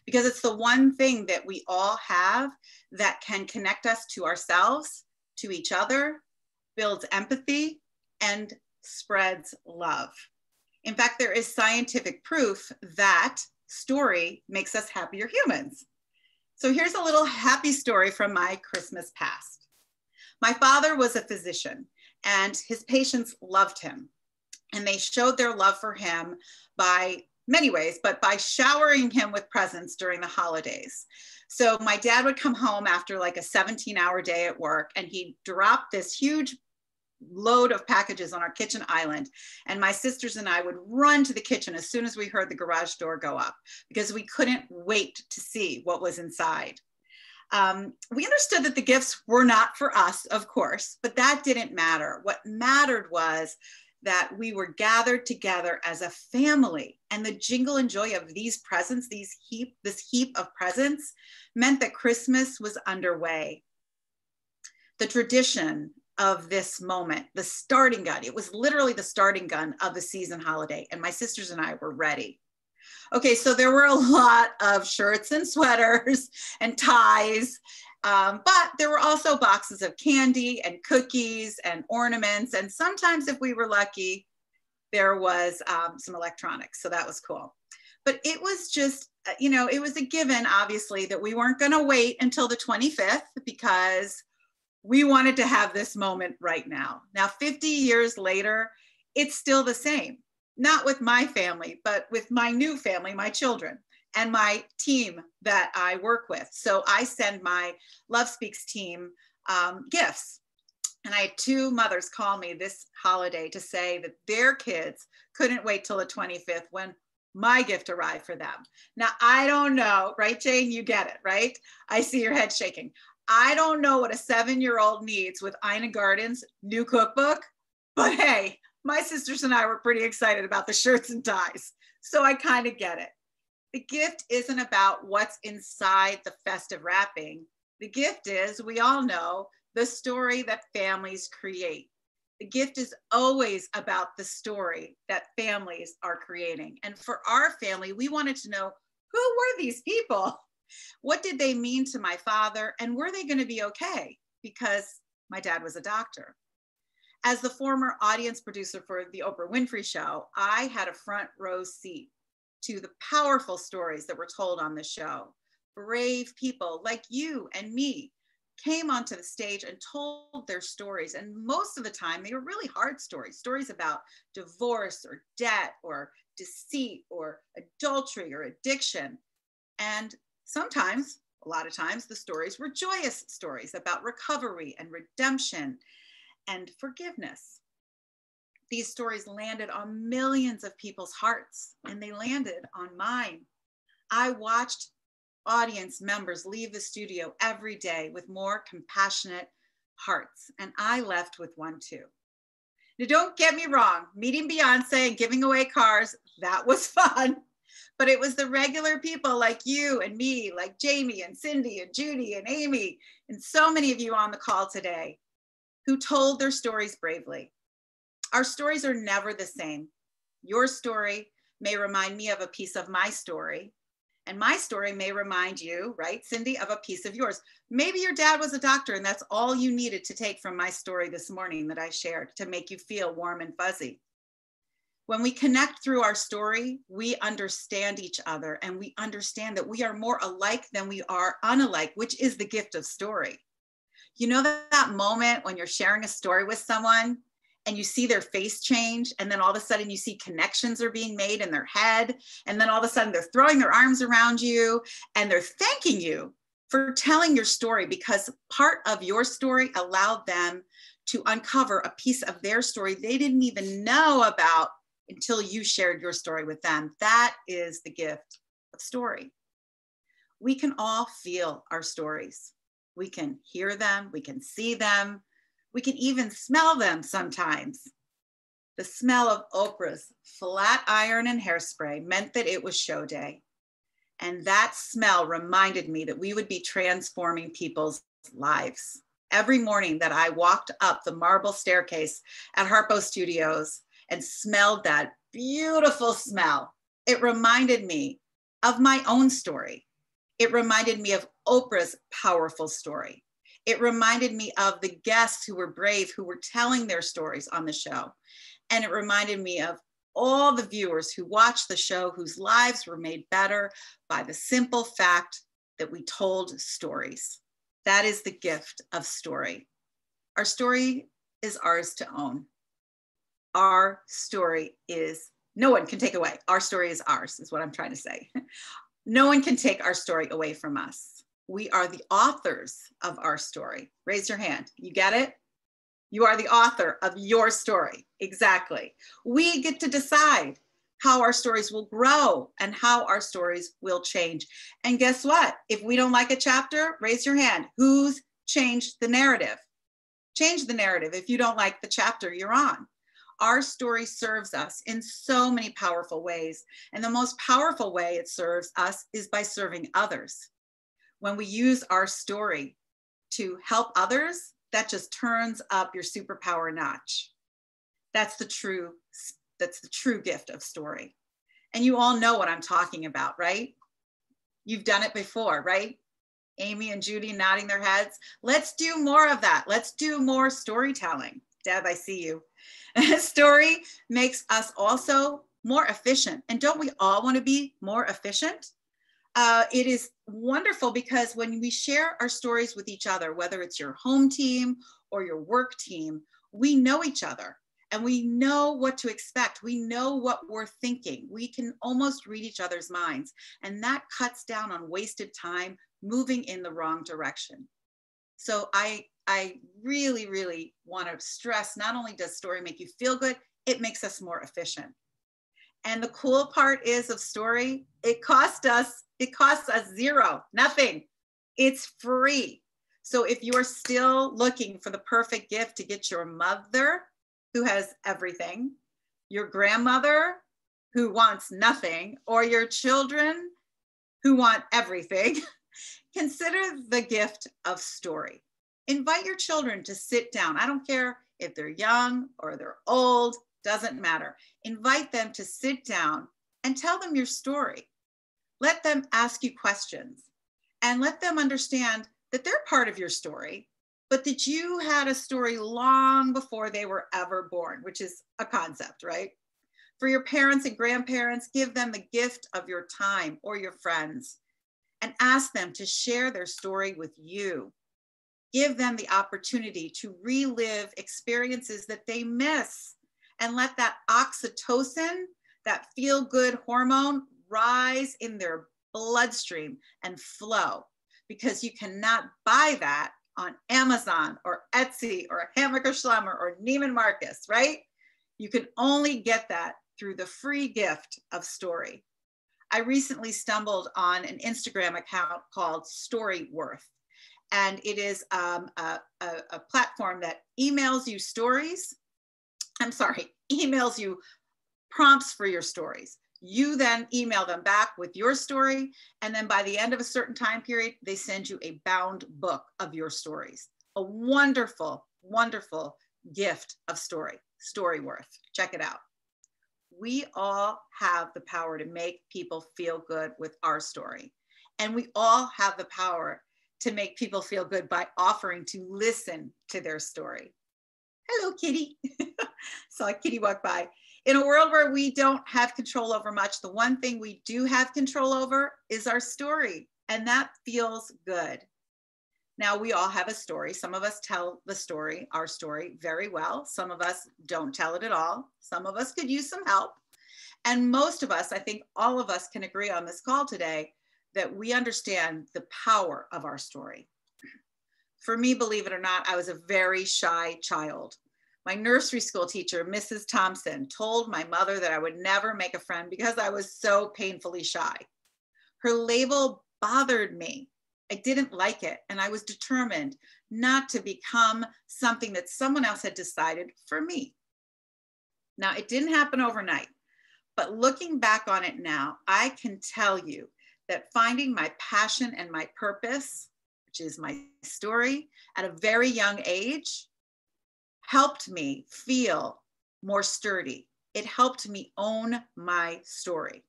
because it's the one thing that we all have that can connect us to ourselves, to each other, builds empathy, and spreads love. In fact, there is scientific proof that story makes us happier humans. So here's a little happy story from my Christmas past. My father was a physician, and his patients loved him. And they showed their love for him by many ways, but by showering him with presents during the holidays. So my dad would come home after like a 17-hour day at work, and he'd drop this huge load of packages on our kitchen island. And my sisters and I would run to the kitchen as soon as we heard the garage door go up, because we couldn't wait to see what was inside. We understood that the gifts were not for us, of course, but that didn't matter. What mattered was that we were gathered together as a family, and the jingle and joy of these presents, this heap of presents, meant that Christmas was underway. The tradition of this moment, the starting gun, it was literally the starting gun of the season holiday, and my sisters and I were ready. Okay, so there were a lot of shirts and sweaters and ties, but there were also boxes of candy and cookies and ornaments. And sometimes, if we were lucky, there was some electronics. So that was cool. But it was just, it was a given, obviously, that we weren't going to wait until the 25th because we wanted to have this moment right now. Now, 50 years later, it's still the same. Not with my family, but with my new family, my children, and my team that I work with. So I send my Love Speaks team gifts. And I had 2 mothers call me this holiday to say that their kids couldn't wait till the 25th when my gift arrived for them. Now, I don't know, right, Jane? You get it, right? I see your head shaking. I don't know what a 7-year-old needs with Ina Garten's new cookbook, but hey, my sisters and I were pretty excited about the shirts and ties. So I kind of get it. The gift isn't about what's inside the festive wrapping. The gift is, we all know, the story that families create. The gift is always about the story that families are creating. And for our family, we wanted to know, who were these people? What did they mean to my father? And were they going to be okay? Because my dad was a doctor. As the former audience producer for the Oprah Winfrey Show, I had a front row seat to the powerful stories that were told on the show. Brave people like you and me came onto the stage and told their stories. And most of the time, they were really hard stories, stories about divorce or debt or deceit or adultery or addiction. And sometimes, a lot of times, the stories were joyous stories about recovery and redemption and forgiveness. These stories landed on millions of people's hearts, and they landed on mine. I watched audience members leave the studio every day with more compassionate hearts, and I left with one too. Now, don't get me wrong, meeting Beyonce and giving away cars, that was fun. But it was the regular people like you and me, like Jamie and Cindy and Judy and Amy, and so many of you on the call today, who told their stories bravely. Our stories are never the same. Your story may remind me of a piece of my story, and my story may remind you, right, Cindy, of a piece of yours. Maybe your dad was a doctor, and that's all you needed to take from my story this morning that I shared to make you feel warm and fuzzy. When we connect through our story, we understand each other, and we understand that we are more alike than we are unalike, which is the gift of story. You know that moment when you're sharing a story with someone and you see their face change, and then all of a sudden you see connections are being made in their head, and then all of a sudden they're throwing their arms around you and they're thanking you for telling your story, because part of your story allowed them to uncover a piece of their story they didn't even know about until you shared your story with them. That is the gift of story. We can all feel our stories. We can hear them, we can see them, we can even smell them sometimes. The smell of Oprah's flat iron and hairspray meant that it was show day. And that smell reminded me that we would be transforming people's lives. Every morning that I walked up the marble staircase at Harpo Studios and smelled that beautiful smell, it reminded me of my own story. It reminded me of Oprah's powerful story. It reminded me of the guests who were brave, who were telling their stories on the show. And it reminded me of all the viewers who watched the show, whose lives were made better by the simple fact that we told stories. That is the gift of story. Our story is ours to own. Our story is, no one can take away. Our story is ours, is what I'm trying to say. No one can take our story away from us. We are the authors of our story. Raise your hand. You get it? You are the author of your story. Exactly. We get to decide how our stories will grow and how our stories will change. And guess what? If we don't like a chapter, raise your hand. Who's changed the narrative? Change the narrative if you don't like the chapter you're on. Our story serves us in so many powerful ways. And the most powerful way it serves us is by serving others. When we use our story to help others, that just turns up your superpower notch. That's the true gift of story. And you all know what I'm talking about, right? You've done it before, right? Amy and Judy nodding their heads. Let's do more of that. Let's do more storytelling. Deb, I see you. Story makes us also more efficient. And don't we all want to be more efficient? It is wonderful because when we share our stories with each other, whether it's your home team or your work team, we know each other and we know what to expect. We know what we're thinking. We can almost read each other's minds, and that cuts down on wasted time moving in the wrong direction. So I really, really want to stress, not only does story make you feel good, it makes us more efficient. And the cool part is of story, it costs us zero, nothing. It's free. So if you are still looking for the perfect gift to get your mother, who has everything, your grandmother, who wants nothing, or your children who want everything, consider the gift of story. Invite your children to sit down. I don't care if they're young or they're old, doesn't matter. Invite them to sit down and tell them your story. Let them ask you questions and let them understand that they're part of your story, but that you had a story long before they were ever born, which is a concept, right? For your parents and grandparents, give them the gift of your time or your friends and ask them to share their story with you. Give them the opportunity to relive experiences that they miss and let that oxytocin, that feel-good hormone, rise in their bloodstream and flow, because you cannot buy that on Amazon or Etsy or Hammacher Schlemmer or Neiman Marcus, right? You can only get that through the free gift of story. I recently stumbled on an Instagram account called Storyworth, and it is a platform that emails you prompts for your stories. You then email them back with your story, and then by the end of a certain time period, they send you a bound book of your stories. A wonderful, wonderful gift of story, Storyworth. Check it out. We all have the power to make people feel good with our story. And we all have the power to make people feel good by offering to listen to their story. Hello, kitty. Saw a kitty walk by. In a world where we don't have control over much, the one thing we do have control over is our story, and that feels good. Now, we all have a story. Some of us tell the story, our story, very well. Some of us don't tell it at all. Some of us could use some help. And most of us, I think all of us can agree on this call today, that we understand the power of our story. For me, believe it or not, I was a very shy child. My nursery school teacher, Mrs. Thompson, told my mother that I would never make a friend because I was so painfully shy. Her label bothered me. I didn't like it, and I was determined not to become something that someone else had decided for me. Now, it didn't happen overnight, but looking back on it now, I can tell you that finding my passion and my purpose, which is my story, at a very young age, helped me feel more sturdy. It helped me own my story.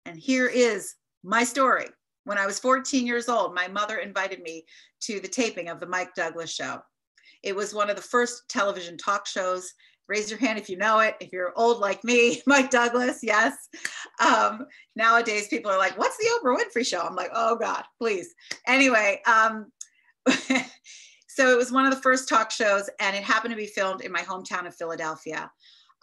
And here is My story. When I was 14 years old, my mother invited me to the taping of the Mike Douglas Show. It was one of the first television talk shows. Raise your hand if you know it. If you're old like me, Mike Douglas, yes. Nowadays, people are like, what's the Oprah Winfrey Show? I'm like, oh God, please. Anyway, so it was one of the first talk shows, and it happened to be filmed in my hometown of Philadelphia.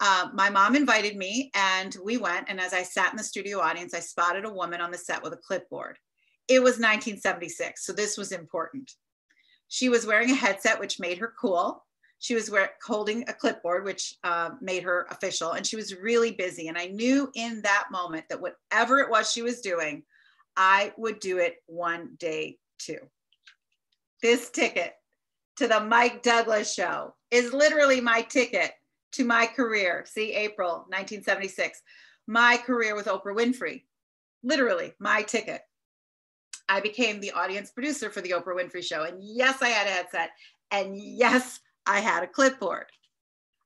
My mom invited me, and we went. And as I sat in the studio audience, I spotted a woman on the set with a clipboard. It was 1976, so this was important. She was wearing a headset, which made her cool. She was holding a clipboard, which made her official, and she was really busy. And I knew in that moment that whatever it was she was doing, I would do it one day too. This ticket to the Mike Douglas Show is literally my ticket to my career. See, April 1976, my career with Oprah Winfrey, literally my ticket. I became the audience producer for the Oprah Winfrey Show. And yes, I had a headset. And yes, I had a clipboard.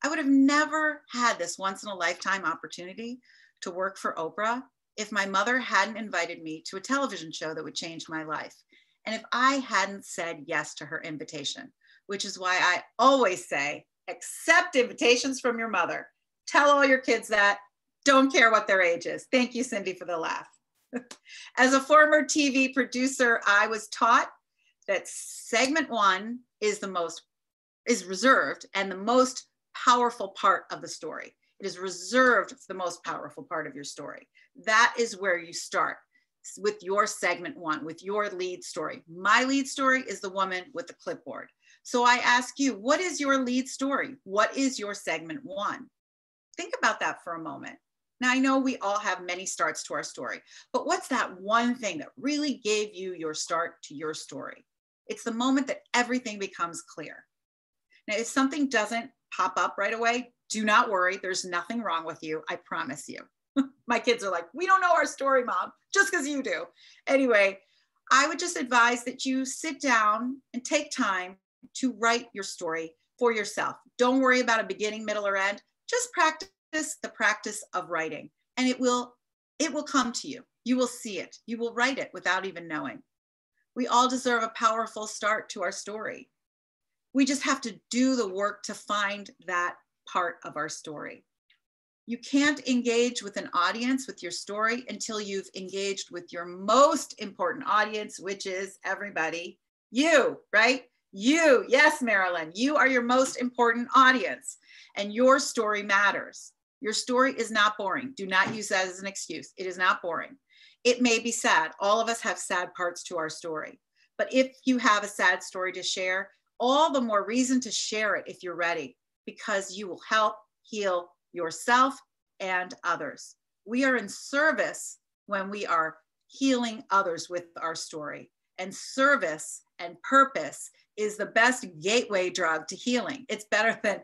I would have never had this once in a lifetime opportunity to work for Oprah if my mother hadn't invited me to a television show that would change my life. And if I hadn't said yes to her invitation, which is why I always say, accept invitations from your mother. Tell all your kids that. Don't care what their age is. Thank you, Cindy, for the laugh. As a former TV producer, I was taught that segment one is reserved and the most powerful part of the story. It is reserved for the most powerful part of your story. That is where you start with your segment one, with your lead story. My lead story is the woman with the clipboard. So I ask you, what is your lead story? What is your segment one? Think about that for a moment. Now, I know we all have many starts to our story, but what's that one thing that really gave you your start to your story? It's the moment that everything becomes clear. Now, if something doesn't pop up right away, do not worry. There's nothing wrong with you. I promise you. My kids are like, we don't know our story, Mom, just because you do. Anyway, I would just advise that you sit down and take time to write your story for yourself. Don't worry about a beginning, middle, or end. Just practice the practice of writing, and it will come to you. You will see it. You will write it without even knowing. We all deserve a powerful start to our story. We just have to do the work to find that part of our story. You can't engage with an audience with your story until you've engaged with your most important audience, which is everybody, you, right? You, yes, Marilyn, you are your most important audience, and your story matters. Your story is not boring. Do not use that as an excuse. It is not boring. It may be sad. All of us have sad parts to our story. But if you have a sad story to share, all the more reason to share it if you're ready, because you will help heal yourself and others. We are in service when we are healing others with our story. And service and purpose is the best gateway drug to healing. It's better than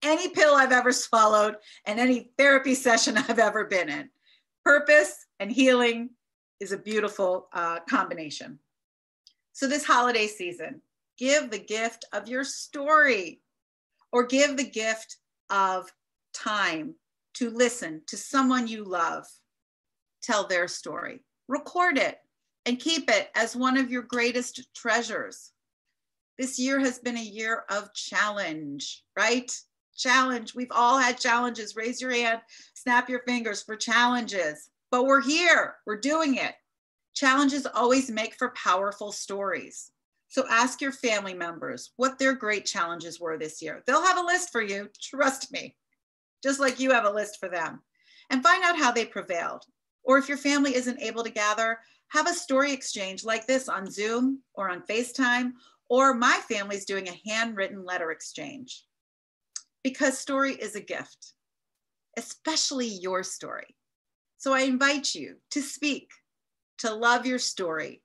any pill I've ever swallowed and any therapy session I've ever been in. Purpose and healing is a beautiful combination. So this holiday season, give the gift of your story, or give the gift of time to listen to someone you love tell their story. Record it and keep it as one of your greatest treasures. This year has been a year of challenge, right? Challenge. We've all had challenges. Raise your hand, snap your fingers for challenges. But we're here. We're doing it. Challenges always make for powerful stories. So ask your family members what their great challenges were this year. They'll have a list for you. Trust me. Just like you have a list for them. And find out how they prevailed. Or if your family isn't able to gather, have a story exchange like this on Zoom or on FaceTime. Or my family's doing a handwritten letter exchange. Because story is a gift, especially your story. So I invite you to speak, to love your story.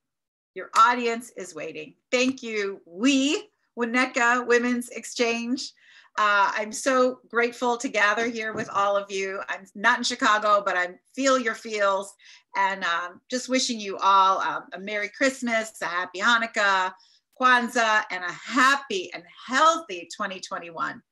Your audience is waiting. Thank you. We, Winnetka Women's Exchange. I'm so grateful to gather here with all of you. I'm not in Chicago, but I feel your feels, and just wishing you all a Merry Christmas, a Happy Hanukkah, Kwanzaa, and a happy and healthy 2021.